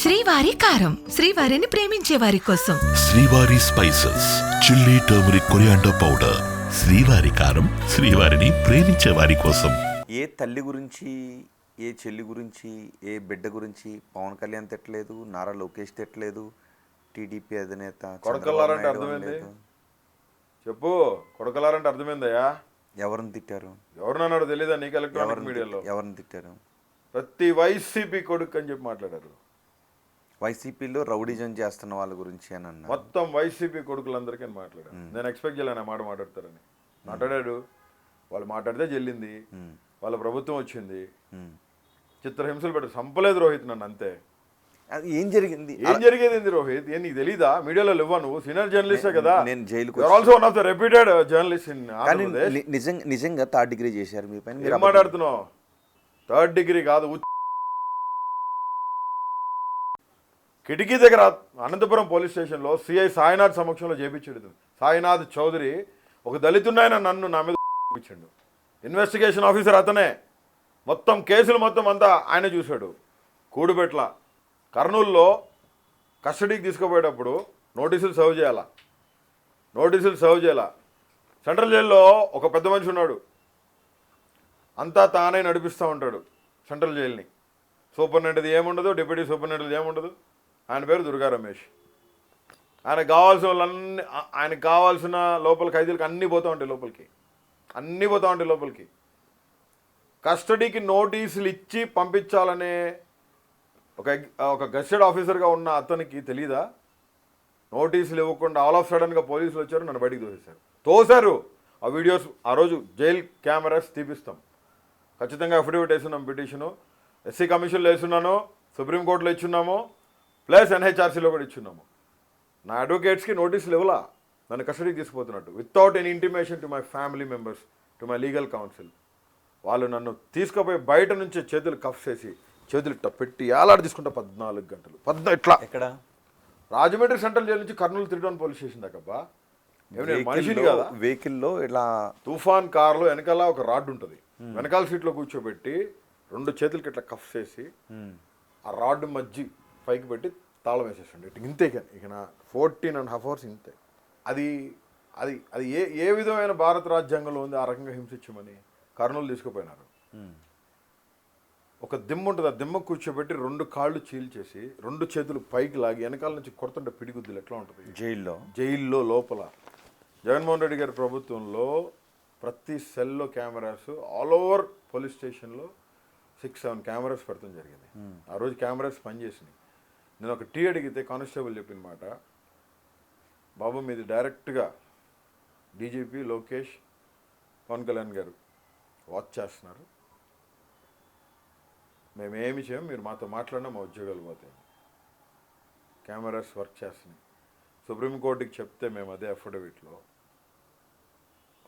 శ్రీవారి కారం, శ్రీవారిని ప్రేమించే వారి కోసం. శ్రీవారి spices, chilli, turmeric, coriander powder. శ్రీవారి కారం, శ్రీవారిని ప్రేమించే వారి కోసం. ఏ తల్లి గురించి, ఏ చెల్లి గురించి, ఏ బిడ్డ గురించి పవన్ కళ్యాణ్ తిట్టలేదు, నారా లోకేష్ తిట్టలేదు, టీడీపీ అధినేత కొడకల్లారంటే అర్థమైంది చెప్పు. కొడకల్లారంటే అర్థమైందయ్యా? ఎవరిని తిట్టారు? ఎవరినన్నాడు తెలీదా నీకు? ఎలక్ట్రానిక్ మీడియాలో ఎవరిని తిట్టారు? ప్రతి వైసీపీ కొడుకు అని చెప్పి మాట్లాడారు. వైసీపీలో రౌడీజం చేస్తున్న వాళ్ళ గురించి అని అన్నారు. మొత్తం వైసీపీ కొడుకులందరికీ అని మాట్లాడారు. నేను ఎక్స్పెక్ట్ చేయలేను ఆ మాట మాట్లాడతారని. మాట్లాడాడు. వాళ్ళు మాట్లాడితే చెల్లింది, వాళ్ళ ప్రభుత్వం వచ్చింది, చిత్రహింసలు పెట్టారు. సంపలేదు రోహిత్ నన్ను, అంతే. అది ఏం జరిగింది? ఏం జరిగేది రోహిత్? ఏం నీకు తెలీదా? మీడియాలో లేవా నువ్వు? సీనియర్ జర్నలిస్టే కదా. నేను జైలుకు also one of the reputed journalist in Andhra Pradesh. నిజంగా థర్డ్ డిగ్రీ చేశారు మీ పైన. ఏం మాట్లాడుతున్నావు? థర్డ్ డిగ్రీ కాదు, కిటికీ దగ్గర అనంతపురం పోలీస్ స్టేషన్లో సిఐ సాయినాథ్ సమక్షంలో చేపించాడు. సాయినాథ్ చౌదరి ఒక దళితున్నాయన నన్ను నా మీద ఇచ్చాడు. ఇన్వెస్టిగేషన్ ఆఫీసర్ అతనే. మొత్తం కేసులు మొత్తం అంతా ఆయన చూశాడు. కూడుపెట్ల కర్నూలులో కస్టడీకి తీసుకుపోయేటప్పుడు నోటీసులు సర్వ్ చేయాలా. సెంట్రల్ జైల్లో ఒక పెద్ద మనిషి ఉన్నాడు, అంతా తానే నడిపిస్తూ ఉంటాడు సెంట్రల్ జైల్ని. సూపరింటెండెంట్ ఏముండదు, డిప్యూటీ సూపరింటెండెంట్ ఏముండదు. ఆయన పేరు దుర్గా రమేష్. ఆయనకు కావాల్సిన వాళ్ళన్నీ, ఆయనకు కావాల్సిన లోపల ఖైదీలకు అన్నీ పోతూ ఉంటాయి లోపలికి. కస్టడీకి నోటీసులు ఇచ్చి పంపించాలనే ఒక గెస్టెడ్ ఆఫీసర్గా ఉన్న అతనికి తెలీదా? నోటీసులు ఇవ్వకుండా ఆల్ ఆఫ్ సడన్గా పోలీసులు వచ్చారు, నన్ను బయటికి తోశారు. ఆ వీడియోస్ ఆ రోజు జైల్ కెమెరాస్ తీపిస్తాం. ఖచ్చితంగా అఫిడవిట్ వేస్తున్నాం, పిటిషను ఎస్సీ కమిషన్లో వేస్తున్నాను, సుప్రీంకోర్టులో ఇచ్చున్నాము, ప్లస్ ఎన్హెచ్ఆర్సీలో కూడా ఇచ్చున్నాము. నా అడ్వకేట్స్కి నోటీసులు ఇవ్వలా, నన్ను కస్టడీకి తీసుకుపోతున్నట్టు, without any intimation to my family members, to my legal counsel. వాళ్ళు నన్ను తీసుకుపోయి బయట నుంచి చేతులు కఫ్ చేసి చేతులు ఇట్లా పెట్టి ఏలాడు తీసుకుంటా 14 గంటలు. ఇట్లా ఎక్కడ? రాజమండ్రి సెంట్రల్ జైలు నుంచి కర్నూలు 3 పోలీస్ స్టేషన్ దాకా. మనిషిని కదా, వెహికల్లో ఇలా తుఫాన్ కార్లో వెనకాల ఒక రాడ్ ఉంటుంది, వెనకాల సీట్లో కూర్చోబెట్టి 2 చేతులకి ఇట్లా కఫ్ చేసి ఆ రాడ్ మధ్య పైకి పెట్టి తాళం వేసేసండి. ఇంతే ఇక నా 14.5 hours ఇంతే. అది అది అది ఏ విధమైన భారత రాజ్యాంగంలో ఉంది ఆ రకంగా హింసించమని? కర్నూలు తీసుకుపోయినారు. ఒక దిమ్మ ఉంటుంది, ఆ దిమ్మ కూర్చోబెట్టి 2 కాళ్ళు చీల్చేసి 2 చేతులు పైకి లాగి వెనకాల నుంచి కొడుతుంటే పిడిగుద్దులు ఎట్లా ఉంటుంది జైల్లో లోపల. జగన్మోహన్ రెడ్డి గారి ప్రభుత్వంలో ప్రతి సెల్లో కెమెరాస్, ఆల్ ఓవర్ పోలీస్ స్టేషన్లో 6-7 కెమెరాస్ పెడతాం జరిగింది. ఆ రోజు కెమెరాస్ పనిచేసినాయి. నేను ఒక టీ అడిగితే కానిస్టేబుల్ చెప్పిన మాట, బాబు మీది డైరెక్ట్గా డీజీపీ లోకేష్, పవన్ కళ్యాణ్ గారు వాచ్ చేస్తున్నారు, మేమేమి చేయం, మీరు మాతో మాట్లాడినా మా ఉద్యోగాలు పోతాయి. కెమెరాస్ వర్క్ చేస్తున్నాయి. సుప్రీంకోర్టుకి చెప్తే మేము అదే అఫిడవిట్లో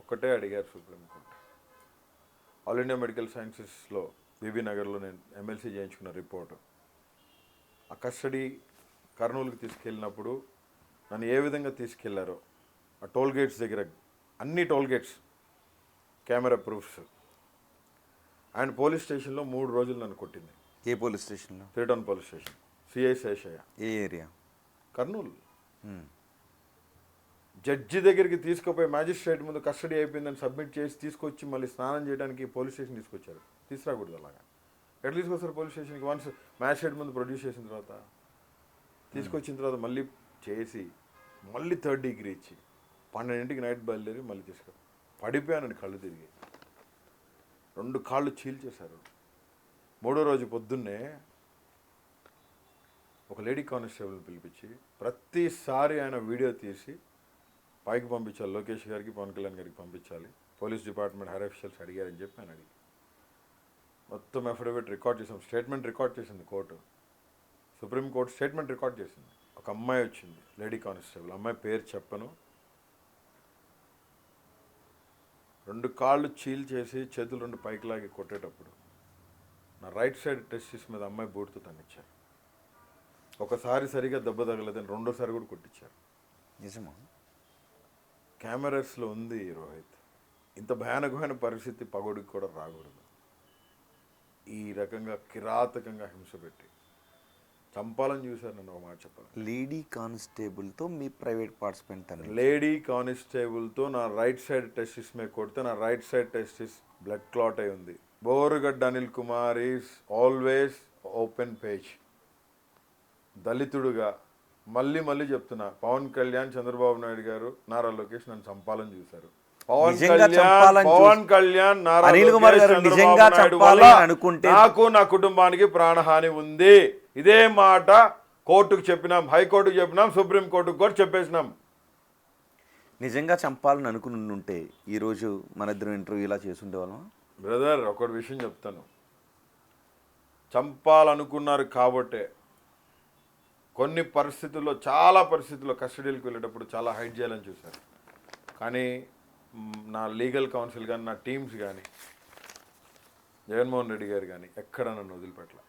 ఒక్కటే అడిగారు సుప్రీంకోర్టు. ఆల్ ఇండియా మెడికల్ సైన్సెస్లో బీబీ నగర్లో నేను ఎమ్మెల్సీ చేయించుకున్న రిపోర్టు, ఆ కస్టడీ కర్నూలుకి తీసుకెళ్ళినప్పుడు నన్ను ఏ విధంగా తీసుకెళ్లారో, ఆ టోల్ గేట్స్ దగ్గర అన్ని టోల్ గేట్స్ కెమెరా ప్రూఫ్స్. ఆయన పోలీస్ స్టేషన్లో 3 రోజులు నన్ను కొట్టింది. ఏ పోలీస్ స్టేషన్లో? 3 పోలీస్ స్టేషన్, సిఐ శేషయ్య. ఏ ఏరియా? కర్నూలు. జడ్జి దగ్గరికి తీసుకుపోయి మ్యాజిస్ట్రేట్ ముందు కస్టడీ అయిపోయిందని సబ్మిట్ చేసి తీసుకొచ్చి మళ్ళీ స్నానం చేయడానికి పోలీస్ స్టేషన్ తీసుకొచ్చారు. తీసుకురాకూడదు అలాగా. ఎట్లా తీసుకొస్తారు పోలీస్ స్టేషన్కి? వన్స్ మ్యాజిస్ట్రేట్ ముందు ప్రొడ్యూస్ చేసిన తర్వాత, తీసుకొచ్చిన తర్వాత మళ్ళీ చేసి మళ్ళీ 3rd డిగ్రీ ఇచ్చి 12ంటికి నైట్ బయలుదేరి మళ్ళీ పడిపోయానని కళ్ళు తిరిగి 2 కాళ్ళు చీల్చేశారు. 3వ రోజు పొద్దున్నే ఒక లేడీ కానిస్టేబుల్ని పిలిపించి ప్రతిసారి ఆయన వీడియో తీసి పైకి పంపించాలి, లోకేష్ గారికి, పవన్ కళ్యాణ్ గారికి పంపించాలి, పోలీస్ డిపార్ట్మెంట్ హైర్ అఫీషియల్స్ అడిగారని చెప్పి ఆయన అడిగి మొత్తం అఫిడవిట్ రికార్డ్ చేసాం. స్టేట్మెంట్ రికార్డ్ చేసింది కోర్టు, సుప్రీంకోర్టు స్టేట్మెంట్ రికార్డ్ చేసింది. ఒక అమ్మాయి వచ్చింది, లేడీ కానిస్టేబుల్, అమ్మాయి పేరు చెప్పను, 2 కాళ్ళు చీల్ చేసి చేతులు 2 పైకి లాగి కొట్టేటప్పుడు నా రైట్ సైడ్ టెస్టిస్ మీద అమ్మాయి బూట్తో తన్నిచ్చారు. ఒకసారి సరిగా దెబ్బ తగలేదని 2వసారి కూడా కొట్టించారు. నిజమా? కెమెరాస్లో ఉంది రోహిత్. ఇంత భయానకమైన పరిస్థితి పగోడికి కూడా రాకూడదు. ఈ రకంగా కిరాతకంగా హింస పెట్టి చంపాలని చూశారు నన్ను ఒక మాట చెప్పాలి. లేడీ కానిస్టేబుల్తో మీ ప్రైవేట్ పార్టిసిపెంట్ అని లేడీ కానిస్టేబుల్తో నా రైట్ సైడ్ టెస్టిస్ మీద కొడితే నా right side testis blood clot అయి ఉంది. Borugadda Anil Kumar is always open page. దళితుడుగా మళ్ళీ మళ్ళీ చెప్తున్నా, పవన్ కళ్యాణ్, చంద్రబాబు నాయుడు గారు, నారా లోకేష్ నన్ను చంపాలని చూశారు. పవన్ కళ్యాణ్, నారా అనిల్ కుమార్ గారు నిజంగా చెప్పాలి అనుకుంటే నాకు నా కుటుంబానికి ప్రాణహాని ఉంది. ఇదే మాట కోర్టుకు చెప్పినాం, హైకోర్టుకు చెప్పినాం, సుప్రీం కోర్టుకు కూడా చెప్పేసినాం. నిజంగా చంపాలని అనుకుని ఉంటే ఈరోజు మన ఇద్దరం ఇంటర్వ్యూ ఇలా చేసుండేవాళ్ళం. బ్రదర్, ఒకటి విషయం చెప్తాను. చంపాలనుకున్నారు కాబట్టే కొన్ని పరిస్థితుల్లో, చాలా పరిస్థితుల్లో కస్టడీలకు వెళ్ళేటప్పుడు చాలా హైడ్ చేయాలని చూశారు. కానీ నా లీగల్ కౌన్సిల్ కానీ, నా టీమ్స్ కానీ, జగన్మోహన్ రెడ్డి గారు కానీ ఎక్కడ నన్ను వదిలిపెట్టల.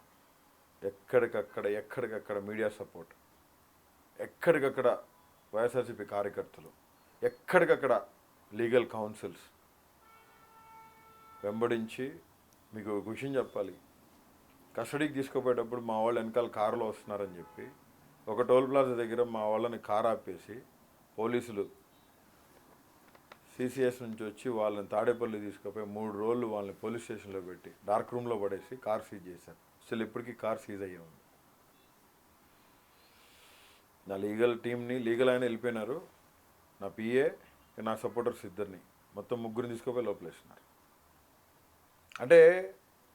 ఎక్కడికక్కడ మీడియా సపోర్ట్, ఎక్కడికక్కడ వైఎస్ఆర్సీపీ కార్యకర్తలు, ఎక్కడికక్కడ లీగల్ కౌన్సిల్స్ వెంబడించి. మీకు ఒక విషయం చెప్పాలి, కస్టడీకి తీసుకుపోయేటప్పుడు మా వాళ్ళు వెనకాల కారులో వస్తున్నారని చెప్పి ఒక టోల్ ప్లాజా దగ్గర మా వాళ్ళని కారు ఆపేసి పోలీసులు సిసిఎస్ నుంచి వచ్చి వాళ్ళని తాడేపల్లి తీసుకుపోయి 3 రోజులు వాళ్ళని పోలీస్ స్టేషన్లో పెట్టి డార్క్ రూమ్లో పడేసి కార్ సీజ్ చేశారు. అసలు ఇప్పటికీ కార్ సీజ్ అయ్యే ఉంది. నా లీగల్ టీంని, లీగల్ ఆయన వెళ్ళిపోయినారు, నా పిఏ, నా సపోర్టర్స్ ఇద్దరిని, మొత్తం 3 తీసుకుపోయి లోపలేస్తున్నారు. అంటే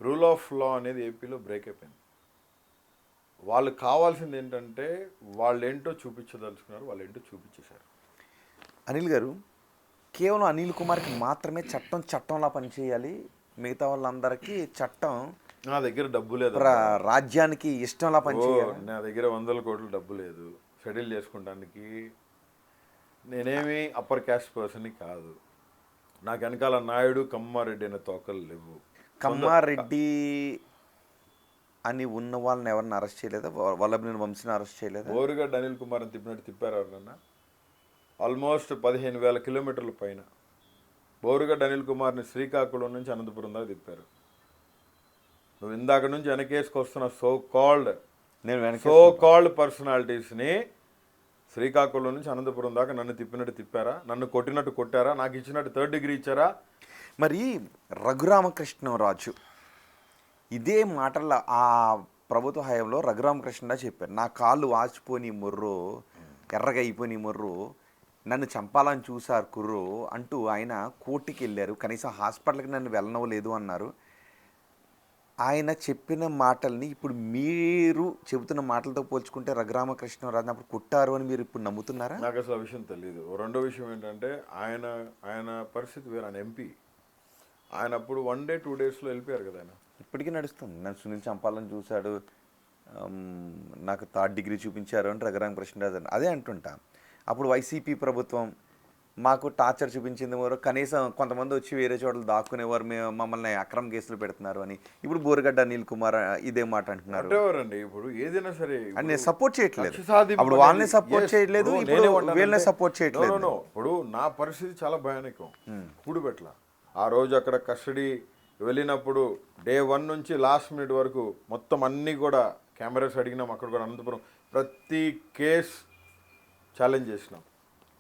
రూల్ ఆఫ్ లా అనేది ఏపీలో బ్రేక్ అయిపోయింది. వాళ్ళు కావాల్సింది ఏంటంటే వాళ్ళు ఏంటో చూపించదలుచుకున్నారు, వాళ్ళు ఏంటో చూపించేశారు. అనిల్ గారు, కేవలం అనిల్ కుమార్కి మాత్రమే చట్టంలా పనిచేయాలి, మిగతా వాళ్ళందరికీ చట్టం నా దగ్గర డబ్బు లేదు, రాజ్యానికి ఇష్టంలా పనిచేయాలి. నా దగ్గర 100 కోట్ల డబ్బు లేదు సెటిల్ చేసుకుంటానికి. నేనేమి అప్పర్ క్యాస్ట్ పర్సన్ని కాదు. నాకు వెనకాల నాయుడు, కమ్మారెడ్డి అనే తోకలు లేవు. కమ్మారెడ్డి అని ఉన్న వాళ్ళని ఎవరిని అరెస్ట్ చేయలేదా? వల్లభనేని వంశీని అరెస్ట్ చేయలేదా? బోరుగడ్డ అనిల్ కుమార్ అని తిప్పినట్టు తిప్పారు ఎవరన్నా? ఆల్మోస్ట్ 15,000 కిలోమీటర్ల పైన బోరుగడ్డ అనిల్ కుమార్ని శ్రీకాకుళం నుంచి అనంతపురం దాకా తిప్పారు. నువ్వు ఇందాక నుంచి వెనకేసుకొస్తున్న సో కాల్డ్ పర్సనాలిటీస్ని శ్రీకాకుళం నుంచి అనంతపురం దాకా నన్ను తిప్పినట్టు తిప్పారా? నన్ను కొట్టినట్టు కొట్టారా? నాకు ఇచ్చినట్టు 3rd డిగ్రీ ఇచ్చారా? మరి రఘురామకృష్ణరాజు ఇదే మాటల ఆ ప్రభుత్వ హయాంలో రఘురామకృష్ణరాజు చెప్పారు, నా కాళ్ళు వాచిపోని మొర్రో, ఎర్రగా అయిపోని మొర్రో, నన్ను చంపాలని చూశారు కుర్రో అంటూ ఆయన కోర్టుకి వెళ్ళారు. కనీసం హాస్పిటల్కి నన్ను వెళ్ళనవలేదు అన్నారు. ఆయన చెప్పిన మాటల్ని ఇప్పుడు మీరు చెబుతున్న మాటలతో పోల్చుకుంటే రఘురామకృష్ణరాజు అప్పుడు కొట్టారు అని మీరు ఇప్పుడు నమ్ముతున్నారా? నాకు అసలు ఆ విషయం తెలియదు. రెండో విషయం ఏంటంటే ఆయన పరిస్థితి వేరు. ఆయన ఎంపీ. ఆయన అప్పుడు 1 డే 2 డేస్లో వెళ్ళిపోయారు కదా. ఆయన ఇప్పటికీ నడుస్తుంది, నన్ను సునీల్ చంపాలని చూశాడు, నాకు 3rd డిగ్రీ చూపించారు అని రఘురామకృష్ణరాజు అని అదే అంటుంటా. అప్పుడు వైసీపీ ప్రభుత్వం మాకు టార్చర్ చూపించింది, మరో కనీసం కొంతమంది వచ్చి వేరే చోట్ల దాక్కునేవారు, మమ్మల్ని అక్రమ కేసులు పెడుతున్నారు అని. ఇప్పుడు బోరుగడ్డ అనిల్ కుమార్ ఇదే మాట అంటున్నారు. ఇప్పుడు ఏదైనా సరే నేను సపోర్ట్ చేయట్లేదు, అప్పుడు వాళ్ళని సపోర్ట్ చేయట్లేదు, వీళ్ళని సపోర్ట్ చేయట్లేదు. ఇప్పుడు నా పరిస్థితి చాలా భయానకం. ఇప్పుడు పెట్ల ఆ రోజు అక్కడ కస్టడీ వెళ్ళినప్పుడు డే 1 నుంచి లాస్ట్ మినిట్ వరకు మొత్తం అన్నీ కూడా కెమెరాస్ అడిగినాం. అక్కడ కూడా అనంతపురం ప్రతి కేసు ఛాలెంజ్ చేసినాం.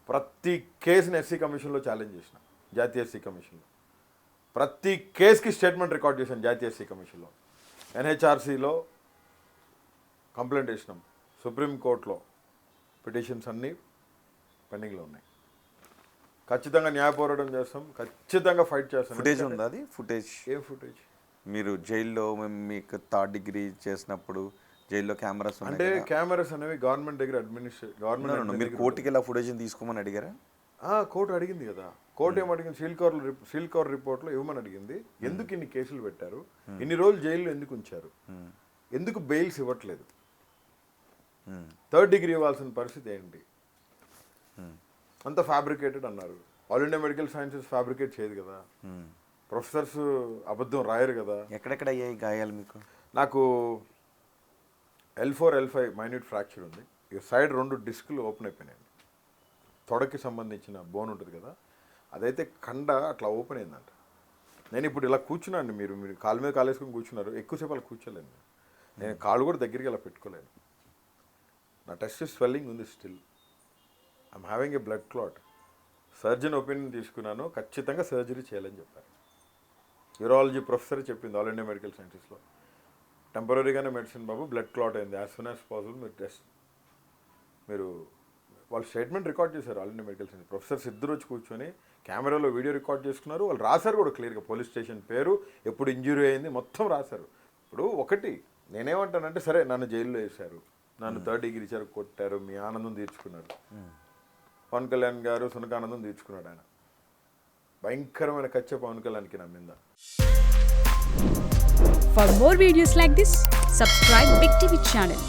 ప్రతి కేసుని ఎస్సీ కమిషన్లో ఛాలెంజ్ చేసినాం, జాతీయ ఎస్సీ కమిషన్లో. ప్రతి కేసుకి స్టేట్మెంట్ రికార్డ్ చేశాను జాతీయ ఎస్సీ కమిషన్లో. ఎన్హెచ్ఆర్సీలో కంప్లైంట్ వేసినాం. సుప్రీంకోర్టులో పిటిషన్స్ అన్నీ పెండింగ్లో ఉన్నాయి. ఖచ్చితంగా న్యాయ పోరాటం చేస్తాం, ఖచ్చితంగా ఫైట్ చేస్తాం. ఫుటేజ్ ఉందా? అది ఫుటేజ్, ఏ ఫుటేజ్? మీరు జైల్లో మీకు 3rd డిగ్రీ చేసినప్పుడు జైల్లో కెమెరాస్ అంటే కెమెరాస్ అనేవి గవర్నమెంట్ దగ్గర గవర్నమెంట్ మీరు కోర్టుకి వెళ్ళి ఫుటేజ్ తీసుకోమని అడిగారా? కోర్టు అడిగింది కదా. కోర్టు ఏమడిగింది? సీల్ కవర్ రిపోర్ట్లో ఇవ్వమని అడిగింది. ఎందుకు ఇన్ని కేసులు పెట్టారు, ఇన్ని రోజులు జైల్లో ఎందుకు ఉంచారు, ఎందుకు బెయిల్స్ ఇవ్వట్లేదు, 3rd డిగ్రీ ఇవ్వాల్సిన పరిస్థితి ఏంటి, అంత ఫ్యాబ్రికేటెడ్ అన్నారు. All India medical sciences fabricate చేయదు కదా, ప్రొఫెసర్స్ అబద్ధం రాయరు కదా. ఎక్కడెక్కడ అయ్యాయి గాయాలు మీకు? నాకు L4 L5 మైన్యూట్ ఫ్రాక్చర్ ఉంది. ఇక సైడ్ 2 డిస్కులు ఓపెన్ అయిపోయినాయి. తొడకి సంబంధించిన బోన్ ఉంటుంది కదా, అదైతే కండ అట్లా ఓపెన్ అయిందంట. నేను ఇప్పుడు ఇలా కూర్చున్నాను, మీరు కాలు మీద కాలు వేసుకొని కూర్చున్నారు, ఎక్కువసేపు అలా కూర్చోలేను. నేను కాళ్ళు కూడా దగ్గరికి ఇలా పెట్టుకోలేను. నా టెస్ట్ స్వెల్లింగ్ ఉంది still. I'm having a blood clot. Surgeon opinion తీసుకున్నాను, ఖచ్చితంగా సర్జరీ చేయాలని చెప్పారు. యూరాలజీ ప్రొఫెసర్ చెప్పింది ఆల్ ఇండియా మెడికల్ సైన్సెస్లో, టెంపరీగానే మెడిసిన్ బాబు, బ్లడ్ క్లాట్ అయింది, యాజ్ సూన్ యాజ్ పాసిబుల్ మీరు వాళ్ళు స్టేట్మెంట్ రికార్డ్ చేశారు. All India medical science professors ఇద్దరు వచ్చి కూర్చొని కెమెరాలో వీడియో రికార్డ్ చేసుకున్నారు. వాళ్ళు రాశారు కూడా క్లియర్గా, పోలీస్ స్టేషన్ పేరు, ఎప్పుడు ఇంజురీ అయింది మొత్తం రాశారు. ఇప్పుడు ఒకటి నేనేమంటానంటే, సరే నన్ను జైల్లో వేశారు, నన్ను 3rd డిగ్రీ వరకు కొట్టారు, మీ ఆనందం తీర్చుకున్నారు. పవన్ కళ్యాణ్ గారు సునకానందం తీర్చుకున్నాడు. ఆయన భయంకరమైన కచ్చ పవన్ కళ్యాణ్కి నా మీద. For more videos like this, subscribe Big TV channel.